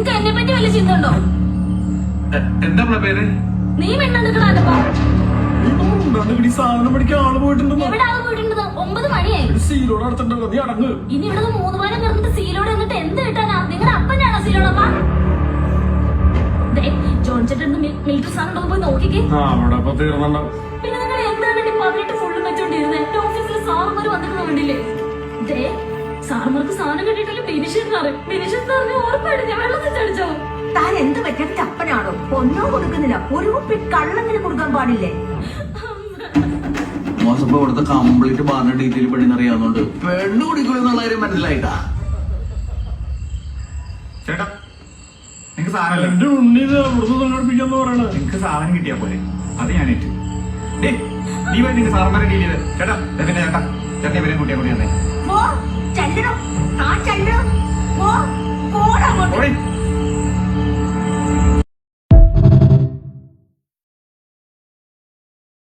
നിനക്ക് എന്നെ പറ്റി വല്ല ചിന്ത ഉണ്ടോ? എന്താ പേര്? നീ മിണ്ടാണ്ടിരിക്കണോ? സാധനം പഠിക്കാൻ ആള് പോയിട്ടുണ്ടോ? എവിടെ ആള് പോയിട്ടുണ്ടോ? 9 മണിയായി. സീലോട് അടുത്തുണ്ടല്ലോ, നീ അടങ്ങ്. ഇനി ഇവിടെ 3 മണി കിടന്നിട്ട് സീലോട് എന്നിട്ട് എന്ത് കിട്ടാനാ? നിങ്ങളുടെ അപ്പനാണോ സീലോടപ്പ? ജോൺ ചേട്ടൻ മിലിറ്ററി സാധനം പോയി നോക്കിക്കേ. പിന്നെ നിങ്ങൾ എന്താണ് 18 ഫുള്ളും വെച്ചോണ്ടിരുന്നത്? എന്റെ ഓഫീസിൽ സാറുമാര് വന്നിട്ട് വേണ്ടില്ലേ? സാറുമാർക്ക് സാധനം കിട്ടിയിട്ടില്ല. ബിനിഷെന്ന് ഓർമ്മ ഞാൻ വെള്ളത്തിൽ ചടിച്ചോ? താൻ എന്ത് പറ്റിയ അപ്പനാണോ? ഒന്നോ കൊടുക്കുന്നില്ല, ഒരു കുപ്പി കള്ളങ്ങനെ കൊടുക്കാൻ പാടില്ലേ? മോശപ്പോ ഇവിടുത്തെ കംപ്ലീറ്റ് ബാറിന്റെ ഡീറ്റെയിൽ പെണ്ണിനറിയാവുന്നോണ്ട് പെണ്ണ് കുടിക്കുന്നുള്ള കാര്യം മനസ്സിലായിട്ടാ. ചേട്ടാ നിങ്ങക്ക് സാധനം എന്റെ ഉണ്ണി സംഘടിപ്പിക്കാന്ന് പറയണ. നിങ്ങക്ക് സാധനം കിട്ടിയാ പോലെ അത് ഞാൻ ഏറ്റു. നീ വഴി നിങ്ങക്ക് സാറന്മാരെ ഡീൽ ചെയ്ത് ചേട്ടാ. പിന്നെ ചേട്ടാ ചേട്ടാ ഇവരെയും കൂട്ടിയാ കൂടി തന്നെ ചെല്ലണം, താൻ ചെല്ലണം.